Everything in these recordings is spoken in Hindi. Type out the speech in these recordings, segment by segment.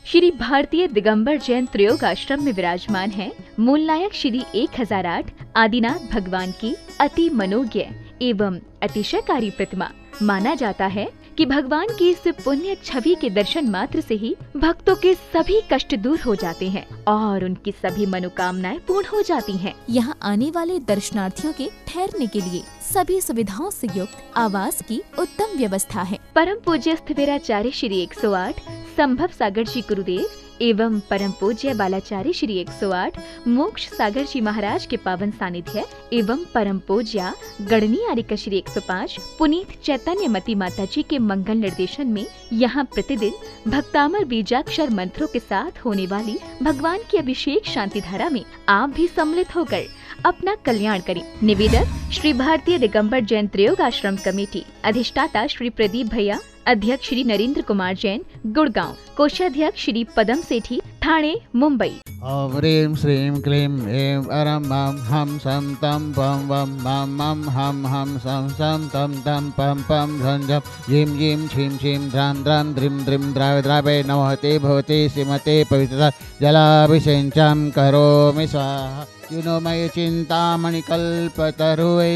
श्री भारतीय दिगंबर जैन त्रयोग आश्रम में विराजमान है मूल नायक श्री 1008 आदिनाथ भगवान की अति मनोज्ञ एवं अतिशयकारी प्रतिमा। माना जाता है कि भगवान की इस पुण्य छवि के दर्शन मात्र से ही भक्तों के सभी कष्ट दूर हो जाते हैं और उनकी सभी मनोकामनाएं पूर्ण हो जाती हैं। यहाँ आने वाले दर्शनार्थियों के ठहरने के लिए सभी सुविधाओं से युक्त आवास की उत्तम व्यवस्था है। परम पूज्य स्थिविराचार्य श्री 108 संभव सागर जी गुरुदेव एवं परम पूज्य बालाचार्य श्री 108 मोक्ष सागर जी महाराज के पावन सानिध्य एवं परम पूज्य गणनी आर्यका श्री 105 पुनीत चैतन्य मती माता जी के मंगल निर्देशन में यहाँ प्रतिदिन भक्तामर बीजाक्षर मंत्रों के साथ होने वाली भगवान की अभिषेक शांति धारा में आप भी सम्मिलित होकर अपना कल्याण करें। निवेदक श्री भारतीय दिगंबर जैन त्रयोग आश्रम कमेटी, अधिष्ठाता श्री प्रदीप भैया, अध्यक्ष श्री नरेंद्र कुमार जैन गुड़गांव, कोषाध्यक्ष श्री पदम सेठी ठाणे मुंबई। ओम ह्रीं श्रीं क्लीं ऐं अरं मं हम सं तं पं वं मं मं हम सं सं तं तं पं पं झं झं झीं झीं छीं छीं द्रां द्रां द्रीं द्रीं द्रावे द्रावे नमः ते भवते श्रीमते पवित्रता जलाभिषेचं करोमि स्वाहा। युनोमय चिंतामणि कल्पतरुवे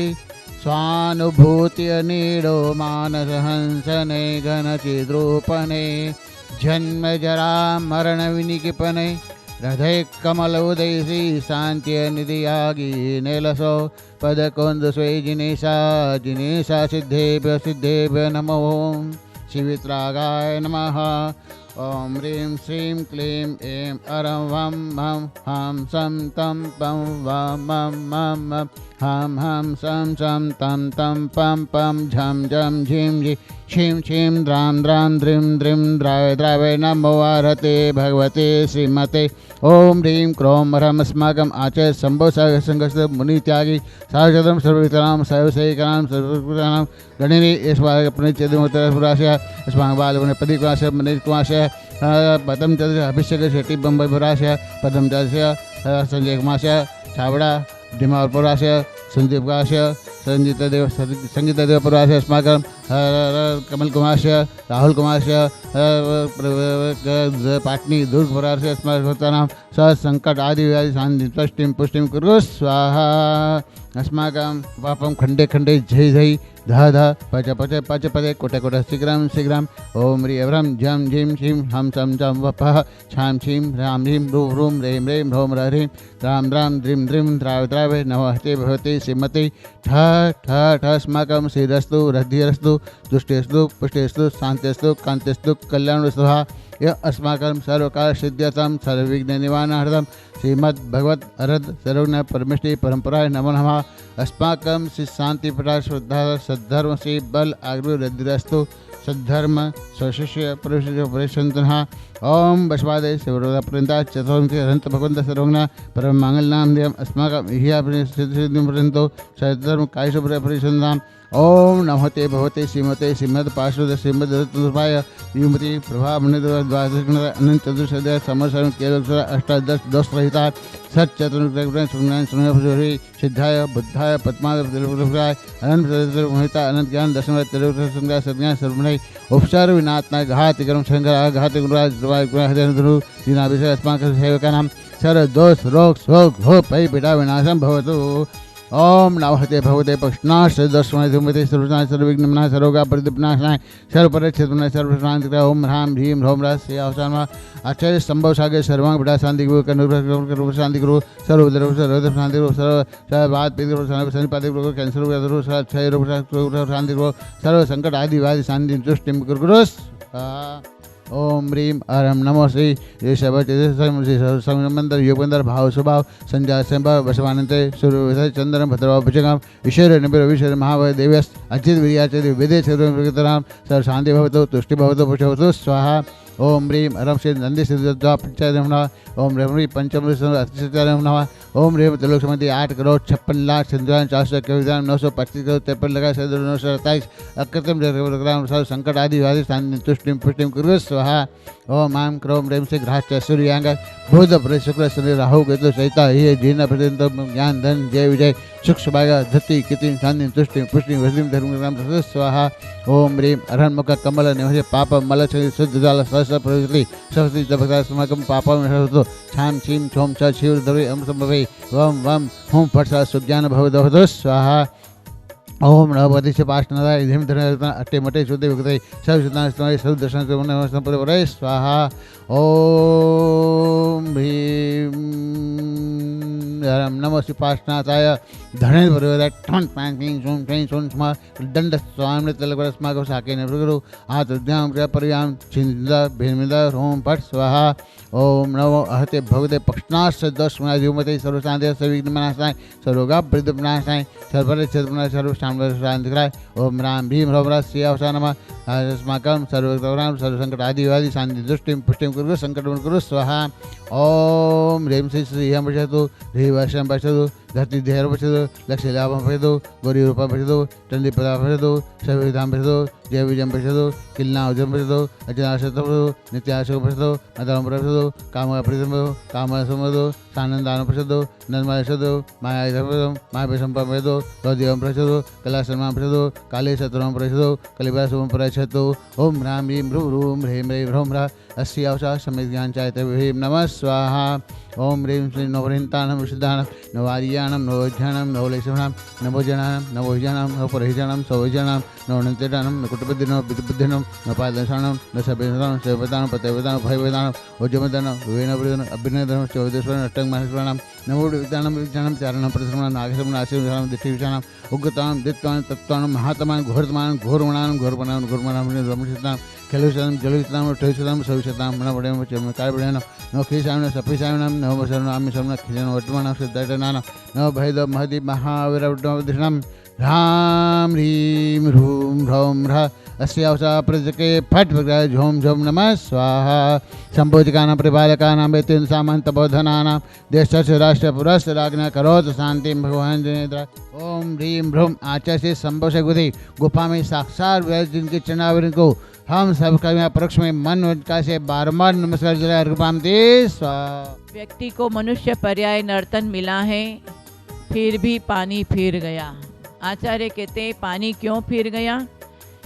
स्वानुभूति नीडो मानस हंसने घनचिद्रूपणे जन्म जरा मरण विनिकिपने हृदय कमल उदय श्री शांति निधियागी नेलसो पदकोंद स्वे जिनेशा सिद्धेभ्य नमो शिवित्रागाय नमः। ओम ह्रीं श्रीं क्लीं ऐं अरं वं मं हम सं तं पं वं मं मं हम सं सं तं तं पं पं झं झं झीं झीं छीं छीं द्रां द्रां द्रीं द्रीं द्रावे द्रावे नमो वारते भगवते श्रीमते। ओम ह्रीं क्रों ह्रं अस्माकम् आचार्य शंभो सागर संघस्थ मुनित्यागी साक्षात् सर्ववितरां सर्वसेकरां सर्वकृतानां गणिनी ईश्वर पुनित्यदिमुत्तरपुरास्य अस्माकं बालगुणपदिकुमारस्य मनिकुमारस्य पदम चंद्र अभिषेक शेट्टी बम्बई पुरास्य पदम चंद्र संजय कुमारस्य छाबड़ा डिमापुरास्य संदीप कुमारस्य संगीत देव पुरास्य अस्माकं कमल कुमारस्य राहुल कुमारस्य पाटनी दुर्ग पुरास्य अस्माकं संकट आदि शांति पुष्टिं कुरु स्वाहा। अस्माकं पापं खंडे खंडे जय जय धा धा पच पच पच पदे कोटे कोटे शीघ्रं शीघ्रं। ओम ह्रीं झं झीं शीं हम सं चं वपः छां छीं ह्रां ह्रीं रूं रें रें ह्रौं ह्रीं द्रां द्रां द्रीं द्रीं द्रावे द्रावे नमः ते भवते श्रीमते ठ ठ ठ। अस्माकं श्रीरस्तु रद्धिरस्तु तुष्टिस्तु पुष्टिस्तु शान्तिस्तु कान्तिस्तु कल्याणस्तु। यह अस्माकं सर्वकाल सिद्ध्यर्थं सर्वविघ्न निवारणार्थं श्रीमद् भगवत अरद सर्वज्ञ परमेष्टि परंपराय नमो नमः। अस्माकं श्री शांति प्रकाश श्रद्धा सद्धर्म श्री बल आग्रह रद्धिरस्तु सद्धर्म स्वशिष्य परिशंतनः। ओम बसवादे शिवरोधपर्यंता चतुर्मुखी अनंत भगवंत सर्वज्ञ परम मंगल नाम देव अस्माकं इह्या सिद्धिं पर्यंतो सद्धर्म कायशो परिशंतनाम्। ओम नमोते भगवते श्रीमते श्रीमद पार्श्वद श्रीमद रूपाय युमति प्रभा द्वादश अनंत चतुर्शद समर्षण केवल अष्टादश दोष रहिता सत चतुर्थ सिद्धाय बुद्धाय पद्माय अनंत मोहिता अनंत ज्ञान दर्शन संज्ञा सज्ञा सर्वमय उपचार विनात्नाय घात कर्म शंकर घात गुरु दीनाभिषेक अस्माकं सेवकानां सर्व दोष रोग शोक भोग भय पीड़ा विनाशं भवतु। ओम नमस्ते भगवते पक्षनाश दर्शनाय धूमते सर्वनाश सर्वविघ्ननाश सर्वगा परिदीपनाशाय सर्वपरिच्छेदनाय सर्वशांति। ओम ह्रां ह्रीं ह्रौं ह्रः से अवसानमा आचार्य संभव सागर सर्वांग बिड़ा शांति गुरु कनुर शांति गुरु सर्वोदर सर्वोदर शांति गुरु सर्वबाद पीड़ शनिपात गुरु कैंसर गुरु क्षय रोग शांति गुरु सर्व संकट आदि वादि शांति तुष्टिं गुरु। ओम ह्रीं अरं नमो श्री संबंधर योगबंधर भाव स्वभाव संध्या संभव बसवानंते सूर्य चंद्र भद्रभाव भुजगाम ईश्वर निबिर विश्वर महाभय देव्यस अचित वीर्याचि विदे सर्व सर्व शांति भवतु तुष्टि भवतु पुष्टि भवतु स्वाहा। ओम ह्रीं रम श्री नंदी सिद्धाय नमः। ओम रेम ह्रीं पंचमृत अतिशय नमः। ओम रेम त्रिलोक समति 8,56,925,925 लगा 927 अकृतम ग्राम संकट आदि वादि तुष्टिम पुष्टिम कुरु स्वाहा। ओम आम क्रोम रेम से ग्रास सूर्यांग बुध प्रति शुक्र शनि राहु केतु सहिता ये जीर्ण पर्यंत ज्ञान धन जय विजय सूक्ष्म भागा धति कितिम शांति तुष्टि पुष्टि वृद्धिम धर्म ग्राम स्वाहा। ओम ह्रीं अरहन्मुख कमल निवसे पाप मल शुद्ध जल सहस प्रवृत्ति सरस्वती जपता समागम पापम हरतु छाम छीम छोम छ शिव धरि अम संभवे वम वम हुम फट सुज्ञान भवदवतु स्वाहा। ओम नवपति से पाष्टनादाय धीम धर्म अट्टे मटे शुद्धि विगतय सब सुदान सब दर्शन संपूर्ण स्वाहा। ओम ह्रीं नमो श्री पाष्टनाथाय धनेन्द्र परिवार ठन पांग पिंग सोम ट्रेन सोम स्मा दंड स्वामी तलवर स्मागो साके ने प्रगुरु हाथ उद्याम क्रिया परियाम छिंदा भेमिदा ओम पट स्वाहा। ओम नमो अहते भगवते पक्षनाश दशमना जीवमते सर्वशांति सर्वविघ्नमनाशाय सर्वगा वृद्धमनाशाय सर्वपरि क्षेत्रमना सर्व शांति शांतिराय। ओम राम भीम ह्रौम रा श्रीयावसा नमः। अस्माकं सर्वगतवराम सर्वसंकट आदिवादी शांति दृष्टिं पुष्टिं कुरु संकटं कुरु स्वाहा। ओम ह्रीं श्री हम पश्यतु ह्रीं वशं पश्यतु धरती देहर पश्यतु लक्ष्य लाभं पश्यतु गौरी रूपं पश्यतु चंडीपदा पश्यतु सर्वविधां पश्यतु जय विजयं पश्यतु किल्लावजं पश्यतु अजनाशतं पश्यतु नित्याशं पश्यतु मदं पश्यतु कामप्रीतं पश्यतु कामसंवदतु सानन्दानं पश्यतु नर्मदा पश्यतु मायाधं मायावेशं पश्यतु गौदेवं पश्यतु कलासन्मां पश्यतु काले शत्रुं पश्यतु कलिवासुं पश्यतु। ओम ह्रां ह्रीं ह्रूं ह्रीं ह्रीं ह्रौं ह्रा अस्या अवसा सम्यक् ज्ञान चायते ह्रीं नमः स्वाहा। ओम ह्रीं श्री नवरिन्तानं विशुद्धानं नवार्यानं नवोज्ञानं नवलेशनां नवोजनानं नवोजनां नवपरिजनां सवोजनां नवनन्तेटानं नकुटबुद्धिनं विद्युबुद्धिनं नपादशानं नसभेदानं सेवदानं पतवेदानं भयवेदानं ओजमदानं विवेनवृदानं अभिनयदानं चौदेश्वरं अष्टमाहेश्वराणां नवोविदानं विज्ञानं चारणं प्रतिश्रमणं नागेश्वरं आशीर्वादानं दिष्टिविषाणां उग्रतानं दित्वानं तत्त्वानं महात्मानं घोरतमानं घोरमणानं घोरमणानं घोरमणानं रमणितानं खेलुषानं जलुषानं ठेषानं सविषतां मनवडेनं चमकार्बडेनं नवखीशानं सफीशानं नवशरणं आमिशरणं खिजनं वर्तमानं सिद्धाटनानं नवभैद महदि महावीरवड्डमदिशनं ह्रां ह्रीं ह्रूं ह्रौं ह्रः अस्यावसा प्रजके फट् विग्रह झोम झोम नमः स्वाहा। संपूजिकानां परिपालकानां वेतेन सामन्तबोधनानां देशस्य राष्ट्रपुरस्य राज्ञा करोतु शान्तिं भगवान जनेन्द्र। ओम ह्रीं ह्रूं आचार्य संभव गुधि गुफा में साक्षात व्यास जिनके चरणावृंद को हम सबका यहाँ परोक्ष में मन वचन से बारंबार नमस्कार जला अर्घपामते स्वाहा। व्यक्ति को मनुष्य पर्याय नर्तन मिला है, फिर भी पानी फिर गया। आचार्य कहते हैं पानी क्यों फिर गया?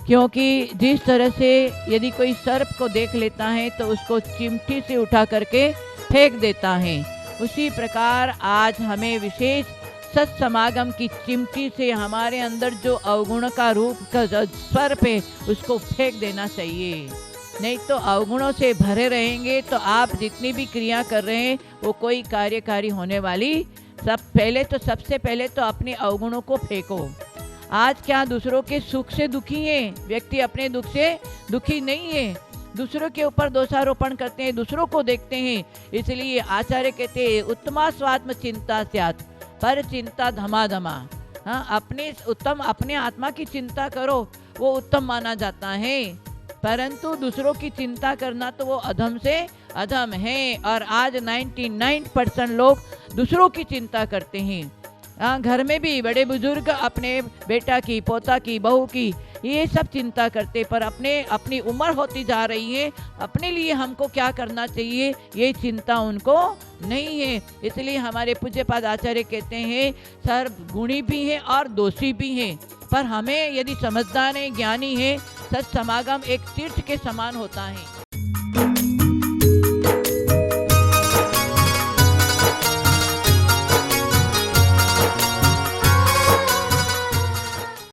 क्योंकि जिस तरह से यदि कोई सर्प को देख लेता है तो उसको चिमटी से उठा करके फेंक देता है, उसी प्रकार आज हमें विशेष सत्समागम की चिमटी से हमारे अंदर जो अवगुण का रूप का सर्प है उसको फेंक देना चाहिए। नहीं तो अवगुणों से भरे रहेंगे तो आप जितनी भी क्रिया कर रहे हैं वो कोई कार्यकारी होने वाली सबसे पहले तो अपने अवगुणों को फेंको। आज क्या दूसरों के सुख से दुखी है? व्यक्ति अपने दुख से दुखी नहीं है, दूसरों के ऊपर दोषारोपण करते हैं, दूसरों को देखते हैं। इसलिए आचार्य कहते हैं उत्तमा स्वात्म चिंता स्यात् पर चिंता धमाधमा। हाँ, अपने आत्मा की चिंता करो, वो उत्तम माना जाता है, परंतु दूसरों की चिंता करना तो वो अधम से अधम है। और आज 99% लोग दूसरों की चिंता करते हैं। घर में भी बड़े बुजुर्ग अपने बेटा की, पोता की, बहू की ये सब चिंता करते, पर अपनी उम्र होती जा रही है, अपने लिए हमको क्या करना चाहिए ये चिंता उनको नहीं है। इसलिए हमारे पूज्यपाद आचार्य कहते हैं सर्वगुणी भी हैं और दोषी भी हैं, पर हमें यदि समझदार है, ज्ञानी है, सत्समागम एक तीर्थ के समान होता है।